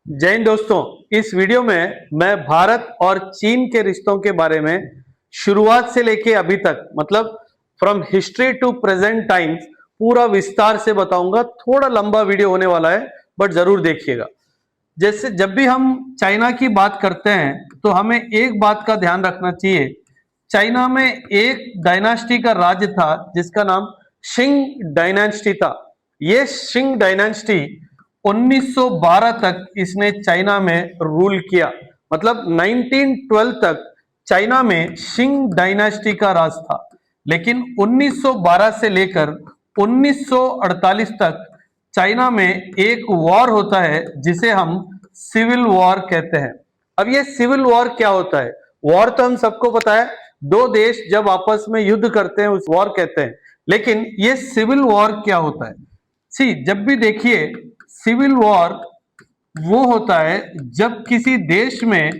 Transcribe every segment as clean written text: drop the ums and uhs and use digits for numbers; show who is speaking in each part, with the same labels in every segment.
Speaker 1: जय हिंद दोस्तों। इस वीडियो में मैं भारत और चीन के रिश्तों के बारे में शुरुआत से लेके अभी तक मतलब from history to present times पूरा विस्तार से बताऊंगा। थोड़ा लंबा वीडियो होने वाला है बट जरूर देखिएगा। जैसे जब भी हम चाइना की बात करते हैं तो हमें एक बात का ध्यान रखना चाहिए। चाइना में एक डायनास्टी का राज्य था जिसका नाम शिंग डायनास्टी था। ये शिंग डायनास्टी 1912 तक इसने चाइना में रूल किया। मतलब 1912 तक चाइना में शिंग डायनास्टी का राज था। लेकिन 1912 से लेकर 1948 तक चाइना में एक वॉर होता है जिसे हम सिविल वॉर कहते हैं। अब ये सिविल वॉर क्या होता है? वॉर तो हम सबको पता है, दो देश जब आपस में युद्ध करते हैं उस वॉर कहते हैं। लेकिन ये सिविल वॉर क्या होता है? जब भी देखिए, सिविल वॉर वो होता है जब किसी देश में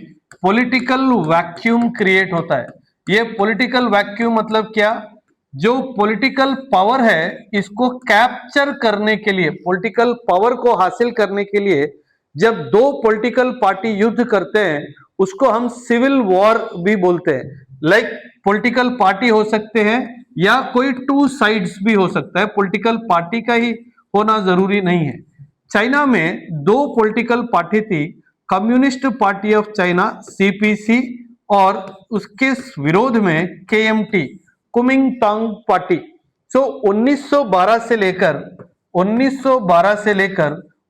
Speaker 1: पॉलिटिकल वैक्यूम क्रिएट होता है। ये पॉलिटिकल वैक्यूम मतलब क्या? जो पॉलिटिकल पावर है इसको कैप्चर करने के लिए, पॉलिटिकल पावर को हासिल करने के लिए जब दो पॉलिटिकल पार्टी युद्ध करते हैं उसको हम सिविल वॉर भी बोलते हैं। लाइक पॉलिटिकल पार्टी हो सकते हैं या कोई टू साइड्स भी हो सकता है, पॉलिटिकल पार्टी का ही होना जरूरी नहीं है। चाइना में दो पॉलिटिकल पार्टी थी, communist party of China CPC और उसके विरोध में केएमटी कुमिंगटांग पार्टी। 1912 से लेकर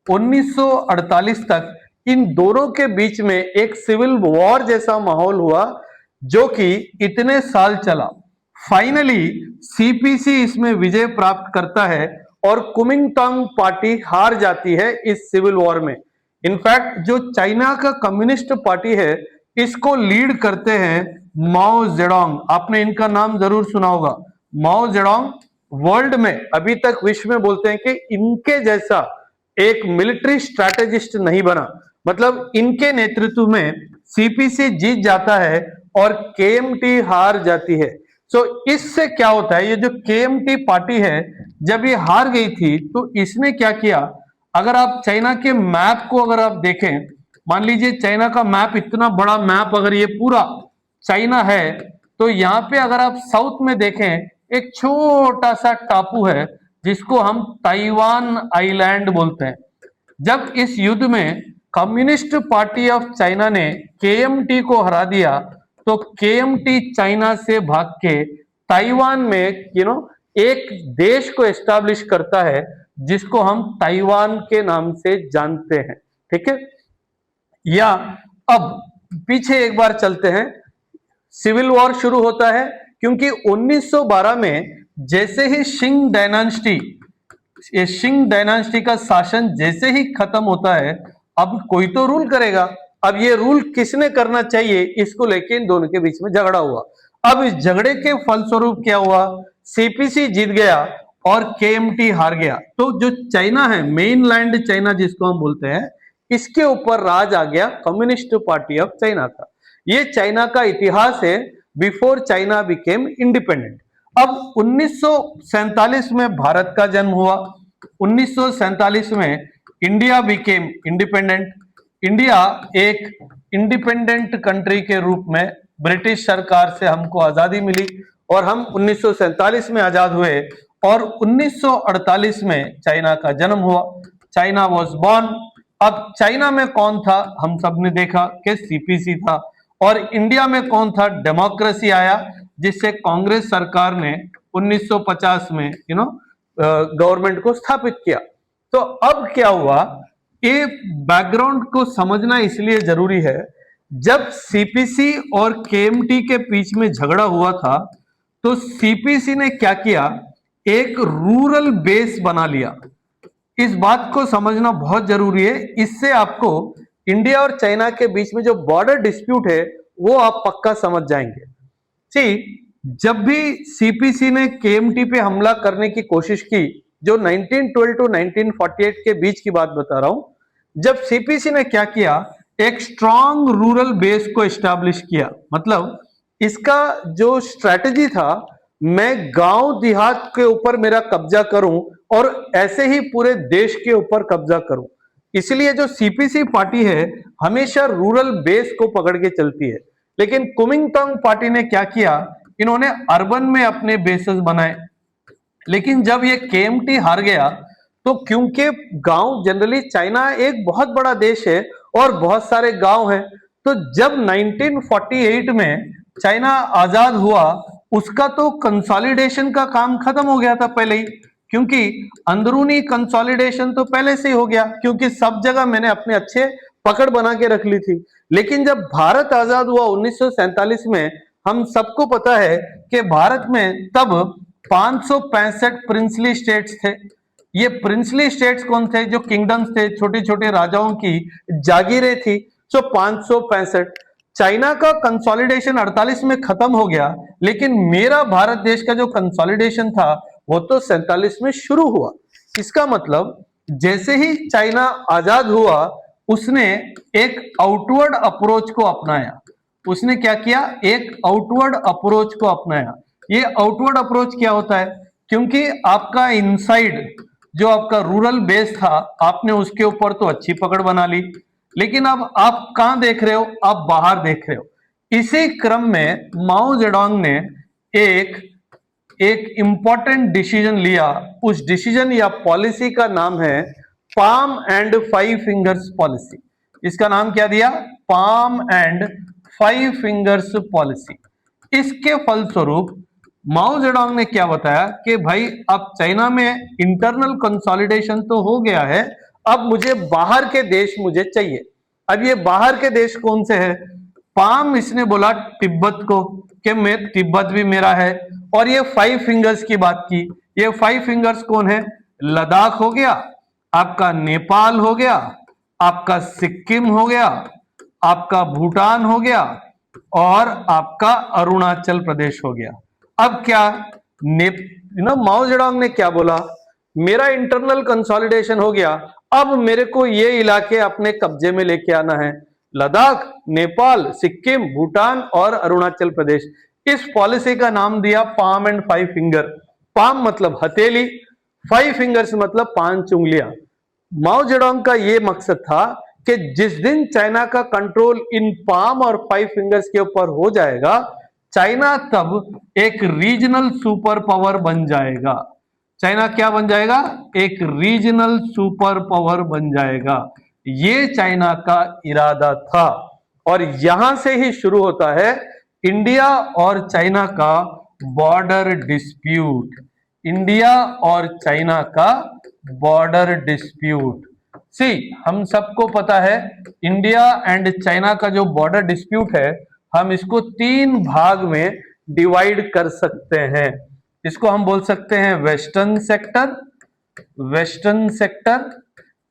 Speaker 1: 1948 तक इन दोनों के बीच में एक सिविल वॉर जैसा माहौल हुआ जो कि इतने साल चला। फाइनली सीपीसी इसमें विजय प्राप्त करता है और कुमिंगटांग पार्टी हार जाती है इस सिविल वॉर में। इनफैक्ट जो चाइना का कम्युनिस्ट पार्टी है इसको लीड करते हैं माओ जेडोंग। आपने इनका नाम जरूर सुना होगा, माओ जेडोंग। वर्ल्ड में अभी तक विश्व में बोलते हैं कि इनके जैसा एक मिलिट्री स्ट्रैटेजिस्ट नहीं बना। मतलब इनके नेतृत्व में सीपीसी जीत जाता है और केएमटी हार जाती है। इससे क्या होता है, ये जो केएमटी पार्टी है जब ये हार गई थी तो इसने क्या किया? अगर आप चाइना के मैप को अगर आप देखें, मान लीजिए चाइना का मैप, इतना बड़ा मैप अगर ये पूरा चाइना है तो यहाँ पे अगर आप साउथ में देखें एक छोटा सा टापू है जिसको हम ताइवान आइलैंड बोलते हैं। जब इस युद्ध में कम्युनिस्ट पार्टी ऑफ चाइना ने केएमटी को हरा दिया तो केएमटी चाइना से भाग के ताइवान में एक देश को एस्टैब्लिश करता है जिसको हम ताइवान के नाम से जानते हैं। ठीक है, या अब पीछे एक बार चलते हैं। सिविल वॉर शुरू होता है क्योंकि 1912 में जैसे ही शिंग डायनास्टी का शासन जैसे ही खत्म होता है, अब कोई तो रूल करेगा। अब ये रूल किसने करना चाहिए इसको लेके इन दोनों के बीच में झगड़ा हुआ। अब इस झगड़े के फलस्वरूप क्या हुआ? सीपीसी जीत गया और केएमटी हार गया। तो जो चाइना है, मेन लैंड चाइना जिसको हम बोलते हैं, इसके ऊपर राज आ गया कम्युनिस्ट पार्टी ऑफ चाइना का। ये चाइना का इतिहास है बिफोर चाइना बिकेम इंडिपेंडेंट। अब 1947 में भारत का जन्म हुआ। 1947 में इंडिया बिकेम इंडिपेंडेंट। इंडिया एक इंडिपेंडेंट कंट्री के रूप में ब्रिटिश सरकार से हमको आजादी मिली और हम 1947 में आजाद हुए और 1948 में चाइना का जन्म हुआ। China was born. अब चाइना में कौन था? हम सब ने देखा कि सीपीसी था। और इंडिया में कौन था? डेमोक्रेसी आया जिससे कांग्रेस सरकार ने 1950 में गवर्नमेंट को स्थापित किया। तो अब क्या हुआ, ये बैकग्राउंड को समझना इसलिए जरूरी है। जब सीपीसी और केएमटी के बीच में झगड़ा हुआ था तो सीपीसी ने क्या किया? एक रूरल बेस बना लिया। इस बात को समझना बहुत जरूरी है, इससे आपको इंडिया और चाइना के बीच में जो बॉर्डर डिस्प्यूट है वो आप पक्का समझ जाएंगे। जब भी सीपीसी ने केएमटी पे हमला करने की कोशिश की, जो 1912 टू 1948 के बीच की बात बता रहा हूं, जब सीपीसी ने क्या किया, एक स्ट्रॉन्ग रूरल बेस को एस्टैब्लिश किया। मतलब इसका जो स्ट्रैटेजी था, मैं गांव देहात के ऊपर मेरा कब्जा करूं और ऐसे ही पूरे देश के ऊपर कब्जा करूं। इसलिए जो सीपीसी पार्टी है हमेशा रूरल बेस को पकड़ के चलती है, लेकिन कुमिंगतांग पार्टी ने क्या किया, इन्होंने अर्बन में अपने बेसेस बनाए। लेकिन जब ये केएमटी हार गया तो क्योंकि गांव जनरली, चाइना एक बहुत बड़ा देश है और बहुत सारे गांव हैं, तो जब 1948 में चाइना आजाद हुआ उसका तो कंसोलिडेशन का काम खत्म हो गया था पहले ही, क्योंकि अंदरूनी कंसोलिडेशन तो पहले से ही हो गया, क्योंकि सब जगह मैंने अपने अच्छे पकड़ बना के रख ली थी। लेकिन जब भारत आजाद हुआ 1947 में, हम सबको पता है कि भारत में तब 565 प्रिंसली स्टेट्स थे। ये प्रिंसली स्टेट्स कौन थे? जो किंगडम्स थे, छोटे छोटे राजाओं की जागीरें थी। सो 565। चाइना का कंसोलिडेशन 48 में खत्म हो गया, लेकिन मेरा भारत देश का जो कंसोलिडेशन था वो तो 47 में शुरू हुआ। इसका मतलब जैसे ही चाइना आजाद हुआ उसने एक आउटवर्ड अप्रोच को अपनाया। उसने क्या किया? एक आउटवर्ड अप्रोच को अपनाया। ये आउटवर्ड अप्रोच क्या होता है? क्योंकि आपका इनसाइड जो आपका रूरल बेस था, आपने उसके ऊपर तो अच्छी पकड़ बना ली, लेकिन अब आप कहां देख रहे हो? आप बाहर देख रहे हो। इसी क्रम में माओ जेडोंग ने एक एक इंपॉर्टेंट डिसीजन लिया। उस डिसीजन या पॉलिसी का नाम है palm and five fingers policy. इसका नाम क्या दिया? Palm and five fingers policy. इसके फलस्वरूप माओ जेडोंग ने क्या बताया कि भाई अब चाइना में इंटरनल कंसोलिडेशन तो हो गया है, अब मुझे बाहर के देश मुझे चाहिए। अब ये बाहर के देश कौन से है? पाम इसने बोला तिब्बत को कि मैं, तिब्बत भी मेरा है। और ये फाइव फिंगर्स की बात की। ये फाइव फिंगर्स कौन है? लद्दाख हो गया, आपका नेपाल हो गया, आपका सिक्किम हो गया, आपका भूटान हो गया और आपका अरुणाचल प्रदेश हो गया। अब क्या माओ जेडोंग ने क्या बोला? मेरा इंटरनल कंसोलिडेशन हो गया, अब मेरे को ये इलाके अपने कब्जे में लेके आना है। लद्दाख, नेपाल, सिक्किम, भूटान और अरुणाचल प्रदेश। इस पॉलिसी का नाम दिया palm and five finger. Palm मतलब हथेली, फाइव फिंगर्स मतलब 5 उंगलियां। माओ जेडोंग का यह मकसद था कि जिस दिन चाइना का कंट्रोल इन पाम और फाइव फिंगर्स के ऊपर हो जाएगा, चाइना तब एक रीजनल सुपर पावर बन जाएगा। चाइना क्या बन जाएगा? एक रीजनल सुपर पावर बन जाएगा। ये चाइना का इरादा था। और यहां से ही शुरू होता है इंडिया और चाइना का बॉर्डर डिस्प्यूट। इंडिया और चाइना का बॉर्डर डिस्प्यूट। सी, हम सबको पता है इंडिया एंड चाइना का जो बॉर्डर डिस्प्यूट है, हम इसको 3 भाग में डिवाइड कर सकते हैं। इसको हम बोल सकते हैं वेस्टर्न सेक्टर, वेस्टर्न सेक्टर,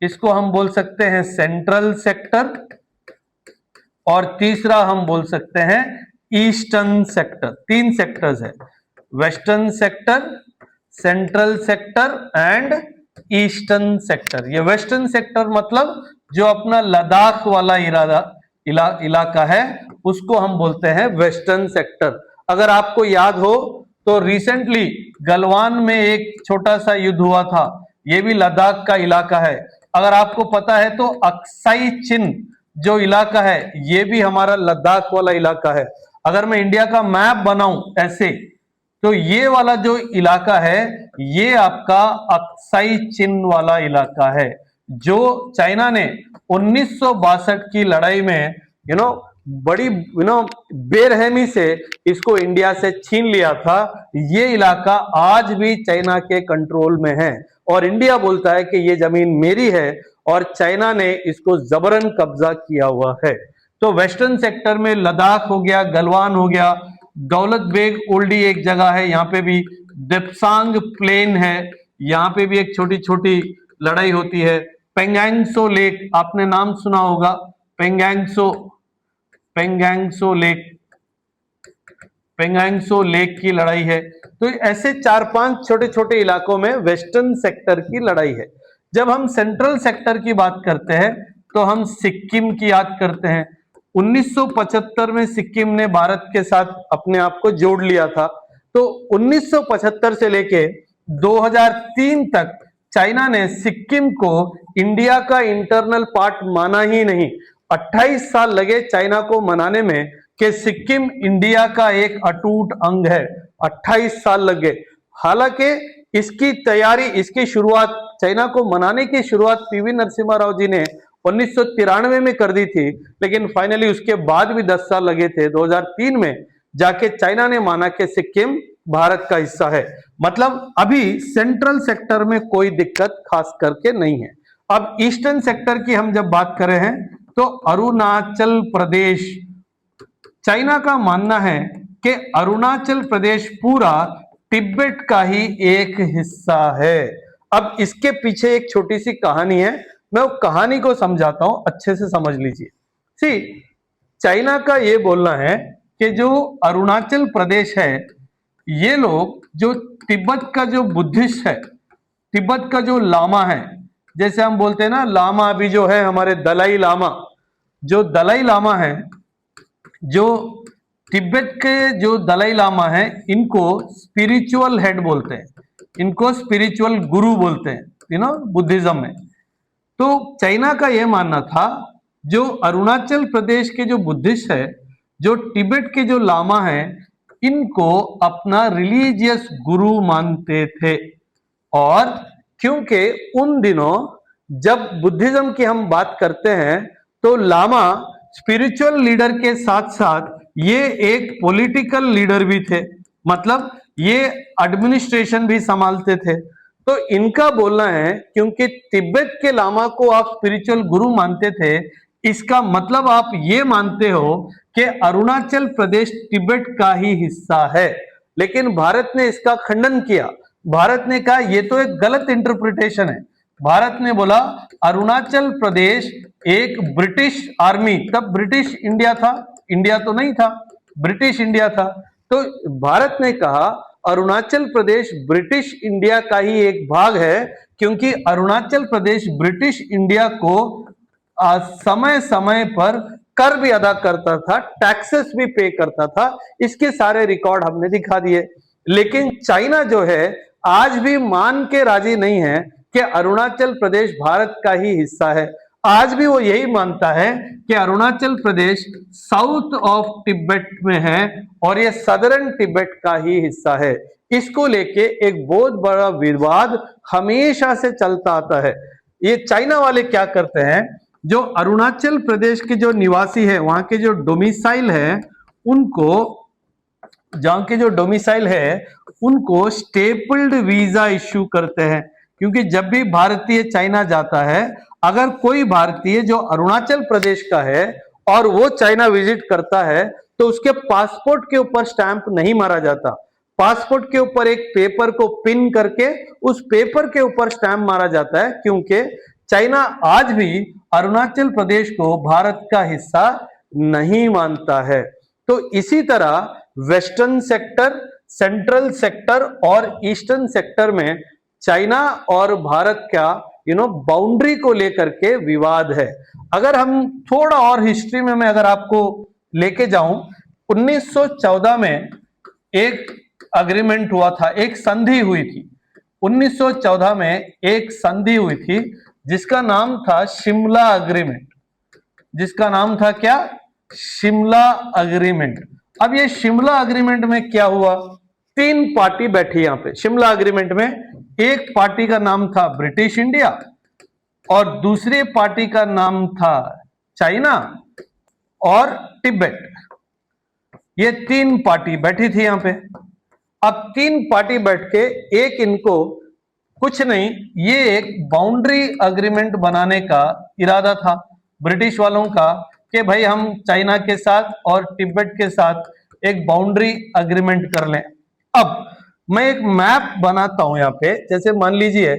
Speaker 1: इसको हम बोल सकते हैं सेंट्रल सेक्टर, और तीसरा हम बोल सकते हैं ईस्टर्न सेक्टर। 3 सेक्टर्स है, western sector, central sector and eastern sector. ये वेस्टर्न सेक्टर मतलब जो अपना लद्दाख वाला इलाका है, उसको हम बोलते हैं वेस्टर्न सेक्टर। अगर आपको याद हो तो रिसेंटली गलवान में एक छोटा सा युद्ध हुआ था, ये भी लद्दाख का इलाका है। अगर आपको पता है तो अक्साई चिन जो इलाका है, ये भी हमारा लद्दाख वाला इलाका है। अगर मैं इंडिया का मैप बनाऊं ऐसे, तो ये वाला जो इलाका है, ये आपका अक्साई चिन वाला इलाका है, जो चाइना ने 1962 की लड़ाई में बड़ी बेरहमी से इसको इंडिया से छीन लिया था। ये इलाका आज भी चाइना के कंट्रोल में है और इंडिया बोलता है कि ये जमीन मेरी है और चाइना ने इसको जबरन कब्जा किया हुआ है। तो वेस्टर्न सेक्टर में लद्दाख हो गया, गलवान हो गया, दौलत बेग ओल्डी एक जगह है, यहाँ पे भी देप्सांग प्लेन है, यहाँ पे भी एक छोटी छोटी लड़ाई होती है। पेंगैंगसो लेक, आपने नाम सुना होगा, पेंगैंगसो लेक की लड़ाई है। तो ऐसे 4-5 छोटे छोटे इलाकों में वेस्टर्न सेक्टर की लड़ाई है। जब हम सेंट्रल सेक्टर की बात करते हैं तो हम सिक्किम की याद करते हैं। 1975 में सिक्किम ने भारत के साथ अपने आप को जोड़ लिया था। तो 1975 से लेके 2003 तक चाइना ने सिक्किम को इंडिया का इंटरनल पार्ट माना ही नहीं। 28 साल लगे चाइना को मनाने में कि सिक्किम इंडिया का एक अटूट अंग है। 28 साल लग गए। हालांकि इसकी तैयारी, इसकी शुरुआत, चाइना को मनाने की शुरुआत पीवी नरसिम्हा राव जी ने 1993 में कर दी थी, लेकिन फाइनली उसके बाद भी 10 साल लगे थे। 2003 में जाके चाइना ने माना कि सिक्किम भारत का हिस्सा है। मतलब अभी सेंट्रल सेक्टर में कोई दिक्कत खास करके नहीं है। अब ईस्टर्न सेक्टर की हम जब बात कर रहे हैं तो अरुणाचल प्रदेश, चाइना का मानना है कि अरुणाचल प्रदेश पूरा तिब्बत का ही एक हिस्सा है। अब इसके पीछे एक छोटी सी कहानी है, मैं वो कहानी को समझाता हूं, अच्छे से समझ लीजिए। सी, चाइना का ये बोलना है कि जो अरुणाचल प्रदेश है, ये लोग जो तिब्बत का जो बुद्धिस्ट है, तिब्बत का जो लामा है, जैसे हम बोलते हैं ना लामा, अभी जो है हमारे दलाई लामा, जो दलाई लामा है, जो तिब्बत के जो दलाई लामा है, इनको स्पिरिचुअल हेड बोलते हैं, इनको स्पिरिचुअल गुरु बोलते हैं, बुद्धिज्म में। तो चाइना का यह मानना था जो अरुणाचल प्रदेश के जो बुद्धिस्ट है, जो तिब्बत के जो लामा है, इनको अपना रिलीजियस गुरु मानते थे। और क्योंकि उन दिनों जब बुद्धिज्म की हम बात करते हैं तो लामा स्पिरिचुअल लीडर के साथ साथ ये एक पॉलिटिकल लीडर भी थे, मतलब ये एडमिनिस्ट्रेशन भी संभालते थे। तो इनका बोलना है क्योंकि तिब्बत के लामा को आप स्पिरिचुअल गुरु मानते थे, इसका मतलब आप ये मानते हो कि अरुणाचल प्रदेश तिब्बत का ही हिस्सा है। लेकिन भारत ने इसका खंडन किया। भारत ने कहा ये तो एक गलत इंटरप्रिटेशन है। भारत ने बोला अरुणाचल प्रदेश एक ब्रिटिश आर्मी, तब ब्रिटिश इंडिया था, इंडिया तो नहीं था, ब्रिटिश इंडिया था। तो भारत ने कहा अरुणाचल प्रदेश ब्रिटिश इंडिया का ही एक भाग है, क्योंकि अरुणाचल प्रदेश ब्रिटिश इंडिया को समय समय पर कर भी अदा करता था, टैक्सेस भी पे करता था। इसके सारे रिकॉर्ड हमने दिखा दिए। लेकिन चाइना जो है आज भी मान के राजी नहीं है कि अरुणाचल प्रदेश भारत का ही हिस्सा है। आज भी वो यही मानता है कि अरुणाचल प्रदेश साउथ ऑफ तिब्बत में है और ये सदर्न तिब्बत का ही हिस्सा है। इसको लेके एक बहुत बड़ा विवाद हमेशा से चलता आता है। ये चाइना वाले क्या करते हैं, जो अरुणाचल प्रदेश के जो निवासी है, वहां के जो डोमिसाइल है, उनको, जहां के जो डोमिसाइल है, उनको स्टेपल्ड वीजा इश्यू करते हैं। क्योंकि जब भी भारतीय चाइना जाता है, अगर कोई भारतीय जो अरुणाचल प्रदेश का है और वो चाइना विजिट करता है, तो उसके पासपोर्ट के ऊपर स्टैंप नहीं मारा जाता। पासपोर्ट के ऊपर एक पेपर को पिन करके उस पेपर के ऊपर स्टैंप मारा जाता है, क्योंकि चाइना आज भी अरुणाचल प्रदेश को भारत का हिस्सा नहीं मानता है। तो इसी तरह वेस्टर्न सेक्टर, सेंट्रल सेक्टर और ईस्टर्न सेक्टर में चाइना और भारत का बाउंड्री को लेकर के विवाद है। अगर हम थोड़ा और हिस्ट्री में मैं अगर आपको लेके जाऊं, 1914 में एक अग्रीमेंट हुआ था, एक संधि हुई थी। 1914 में एक संधि हुई थी जिसका नाम था शिमला अग्रीमेंट। जिसका नाम था क्या? शिमला अग्रीमेंट। अब ये शिमला अग्रीमेंट में क्या हुआ, 3 पार्टी बैठी यहां पे शिमला अग्रीमेंट में। एक पार्टी का नाम था ब्रिटिश इंडिया और दूसरी पार्टी का नाम था चाइना और तिब्बत। ये 3 पार्टी बैठी थी यहां पे। अब 3 पार्टी बैठ के एक इनको कुछ नहीं, ये एक बाउंड्री अग्रीमेंट बनाने का इरादा था ब्रिटिश वालों का कि भाई हम चाइना के साथ और तिब्बत के साथ एक बाउंड्री अग्रीमेंट कर लें। अब मैं एक मैप बनाता हूं यहां पे, जैसे मान लीजिए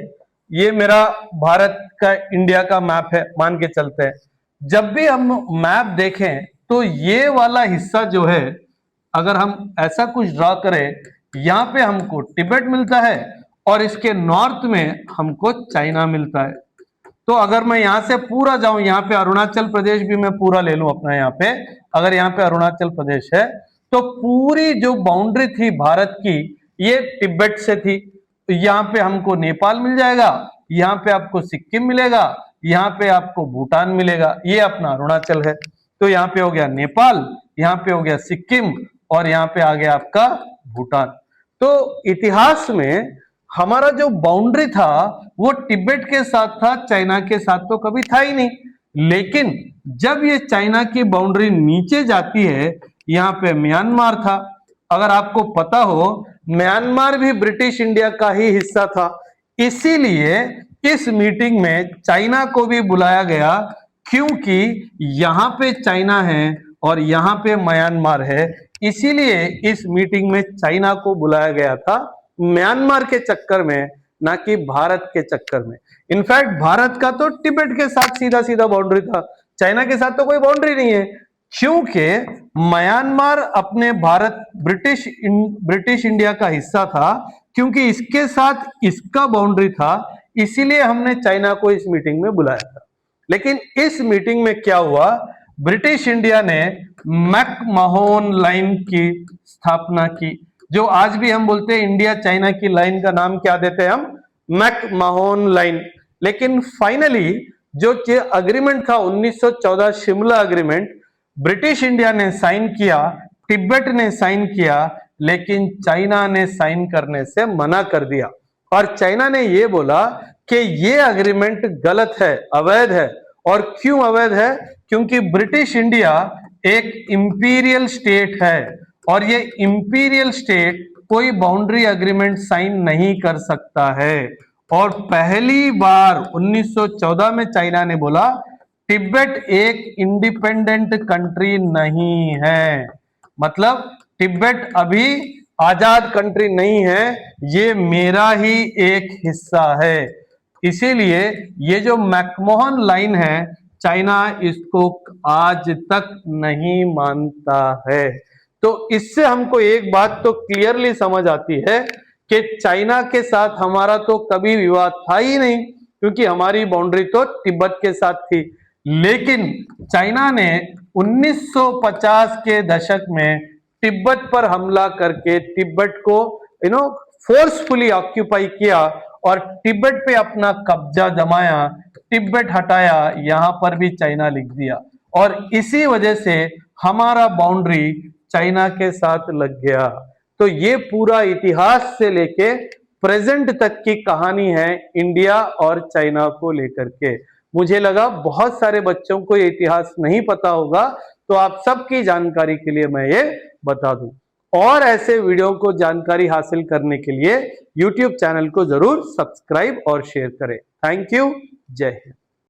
Speaker 1: ये मेरा भारत का, इंडिया का मैप है, मान के चलते हैं। जब भी हम मैप देखें तो ये वाला हिस्सा जो है, अगर हम ऐसा कुछ ड्रॉ करें, यहां पे हमको तिब्बत मिलता है और इसके नॉर्थ में हमको चाइना मिलता है। तो अगर मैं यहां से पूरा जाऊं, यहां पे अरुणाचल प्रदेश भी मैं पूरा ले लूं अपना, यहां पे अगर यहां पे अरुणाचल प्रदेश है, तो पूरी जो बाउंड्री थी भारत की, ये तिब्बत से थी। तो यहां पे हमको नेपाल मिल जाएगा यहाँ पे आपको सिक्किम मिलेगा, यहाँ पे आपको भूटान मिलेगा, ये अपना अरुणाचल है। तो यहाँ पे हो गया नेपाल, यहाँ पे हो गया सिक्किम और यहाँ पे आ गया आपका भूटान। तो इतिहास में हमारा जो बाउंड्री था वो तिब्बत के साथ था, चाइना के साथ तो कभी था ही नहीं। लेकिन जब ये चाइना की बाउंड्री नीचे जाती है, यहाँ पे म्यांमार था। अगर आपको पता हो, म्यांमार भी ब्रिटिश इंडिया का ही हिस्सा था। इसीलिए इस मीटिंग में चाइना को भी बुलाया गया, क्योंकि यहाँ पे चाइना है और यहाँ पे म्यांमार है। इसीलिए इस मीटिंग में चाइना को बुलाया गया था, म्यांमार के चक्कर में, ना कि भारत के चक्कर में। इनफैक्ट भारत का तो तिब्बत के साथ सीधा सीधा बाउंड्री था, चाइना के साथ तो कोई बाउंड्री नहीं है, क्योंकि म्यांमार अपने भारत ब्रिटिश इंडिया का हिस्सा था, क्योंकि इसके साथ इसका बाउंड्री था। इसीलिए हमने चाइना को इस मीटिंग में बुलाया था। लेकिन इस मीटिंग में क्या हुआ, ब्रिटिश इंडिया ने मैकमोहन लाइन की स्थापना की। जो आज भी हम बोलते हैं इंडिया चाइना की लाइन का नाम क्या देते हैं हम, मैकमोहन लाइन। लेकिन फाइनली जो अग्रीमेंट था 1914 शिमला अग्रीमेंट, ब्रिटिश इंडिया ने साइन किया, तिब्बत ने साइन किया, लेकिन चाइना ने साइन करने से मना कर दिया। और चाइना ने यह बोला कि ये अग्रीमेंट गलत है, अवैध है। और क्यों अवैध है? क्योंकि ब्रिटिश इंडिया एक इंपीरियल स्टेट है और ये इंपीरियल स्टेट कोई बाउंड्री अग्रीमेंट साइन नहीं कर सकता है। और पहली बार 1914 में चाइना ने बोला तिब्बत एक इंडिपेंडेंट कंट्री नहीं है, मतलब तिब्बत अभी आजाद कंट्री नहीं है, ये मेरा ही एक हिस्सा है। इसीलिए ये जो मैकमोहन लाइन है, चाइना इसको आज तक नहीं मानता है। तो इससे हमको एक बात तो क्लियरली समझ आती है कि चाइना के साथ हमारा तो कभी विवाद था ही नहीं, क्योंकि हमारी बाउंड्री तो तिब्बत के साथ थी। लेकिन चाइना ने 1950 के दशक में तिब्बत पर हमला करके तिब्बत को फोर्सफुली ऑक्यूपाई किया और तिब्बत पे अपना कब्जा जमाया, तिब्बत हटाया, यहां पर भी चाइना लिख दिया। और इसी वजह से हमारा बाउंड्री चाइना के साथ लग गया। तो ये पूरा इतिहास से लेके प्रेजेंट तक की कहानी है इंडिया और चाइना को लेकर के। मुझे लगा बहुत सारे बच्चों को ये इतिहास नहीं पता होगा, तो आप सबकी जानकारी के लिए मैं ये बता दूं। और ऐसे वीडियो को जानकारी हासिल करने के लिए YouTube चैनल को जरूर सब्सक्राइब और शेयर करें। Thank you. जय हिंद।